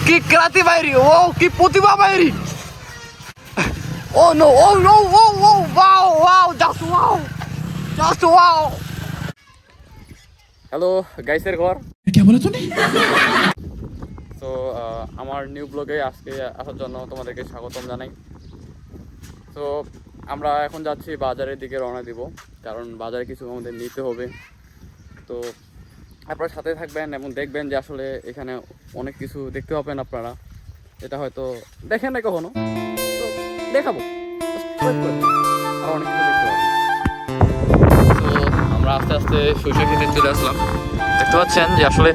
কি ক্রান্তি বাইরি, ও কি Pratibha Bairi. Oh no, oh no, oh oh wow wow, just wow, just wow. Hello গাইসের ঘর, কি বলে তুমি? তো আমার নিউ ব্লগে আজকে আসার জন্য তোমাদেরকে স্বাগতম জানাই। তো আমরা এখন যাচ্ছি বাজারের দিকে রওনা দিব, কারণ বাজারে কিছু আমাদের নিতে হবে। তো আপনারা সাথে থাকবেন এবং দেখবেন যে আসলে এখানে অনেক কিছু দেখতে পাবেন আপনারা, এটা হয়তো দেখেন না কখনো, তো দেখাবো, আর অনেক কিছু দেখতে পাবেন। তো আমরা আস্তে আস্তে সরিষা খেতে চলে আসলাম। দেখতে পাচ্ছেন যে আসলে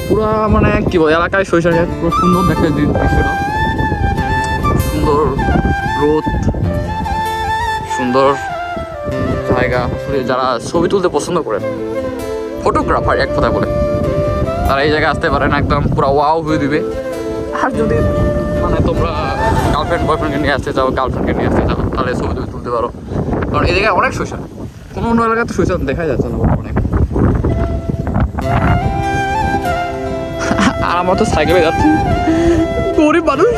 পুরা মানে কি বলে এলাকায় সরিষা ক্ষেত, পুরো সুন্দর দেখতে দৃশ্যটা, সুন্দর রোদ, সুন্দর জায়গা। আসলে যারা ছবি তুলতে পছন্দ করেন, ফটোগ্রাফার এক কথা বলে, তারা এই জায়গায় আসতে পারেন, একদম পুরো ওয়াও হয়ে দিবে। আর যদি মানে তোমরা গার্লফ্রেন্ড বয়ফ্রেন্ডকে নিয়ে আসতে চাও, গার্লফ্রেন্ডকে নিয়ে আসতে চাও, তাহলে ছবি তুলতে পারো, কারণ এই জায়গায় অনেক সরিষা। কোনো অন্য এলাকায় তো সরিষা দেখা যাচ্ছে না অনেক। আর আমার তো সাইকেলে যাচ্ছি, গরিব মানুষ,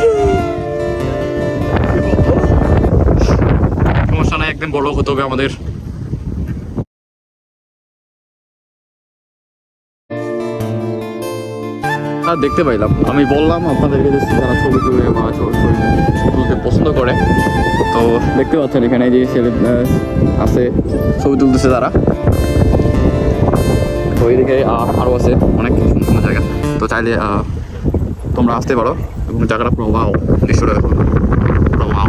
সমস্যা নাই, একদিন বড় হতে হবে আমাদের। আর দেখতে পাইলাম, আমি বললাম আপনাদেরকে যে যারা ছবি তুলে বা ছবি তুলতে পছন্দ করে, তো দেখতে পাচ্ছেন এখানে যে ছেলে আছে ছবি তুলতেছে তারা। তো এইদিকে আরও আছে অনেক সুন্দর সুন্দর জায়গা, তো চাইলে তোমরা আসতে পারো এবং জায়গাটা পুরো ওয়াও, দৃশ্যটা দেখো পুরো ওয়াও।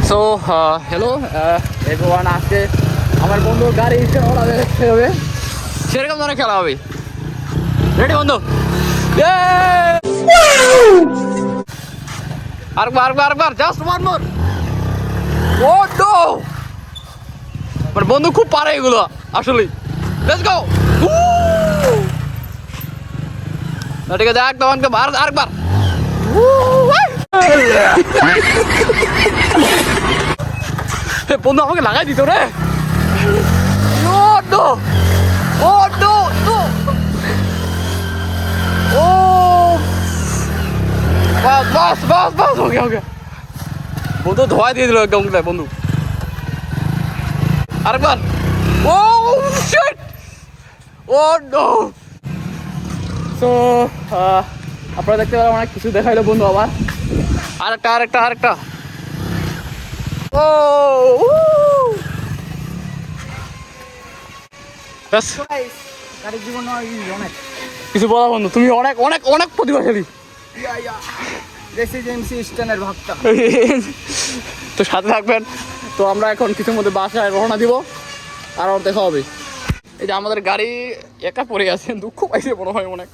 সো হ্যালো এভরিওয়ান, আজকে আমার বন্ধু গাড়ি দেখতে হবে, সেরকম ধরনের খেলা হবে। রেডি বন্ধু? আরেকবার জাস্ট ওয়ান মোর। ও নো, আমার বন্ধু খুব পারে এগুলো আসলে। Let's go. ঠিক আছে, একদম আরেকবার। বন্ধু আমাকে লাগাই দিত রে। Oh no! Oh no! No! Oh! বাস ওকে। বন্ধু ধোয়া দিয়ে দিল একদম বন্ধু। আরেকবার। Oh shit! Oh no! So আপনারা দেখতে পেলাম অনেক কিছু দেখাইলো বন্ধু। আবার আরেকটা। Oh! কিছু বলা বন্ধু, তুমি অনেক প্রতিভাশালী। তো সাথে থাকবেন। তো আমরা এখন কিছুর মধ্যে বাসায় রওনা দিব, আর দেখা হবে। এই যে আমাদের গাড়ি একা পড়ে আছে, দুঃখ পাইছে মনে হয় অনেক।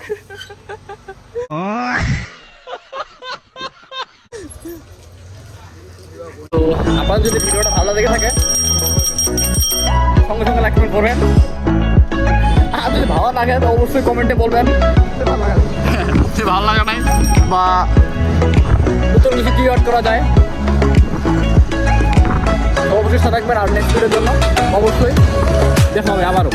তো আপনার যদি ভিডিওটা ভালো লেগে থাকে সঙ্গে লাইক কমেন্ট করবেন, আর যদি ভালো লাগে তো অবশ্যই কমেন্টে বলবেন যদি ভালো লাগে নাই, বা নতুন কিছু কি অ্যাড করা যায়। অবশ্যই সাথে থাকবেন, আর নেক্সট ভিডিওর জন্য অবশ্যই দেখা হবে আবারও।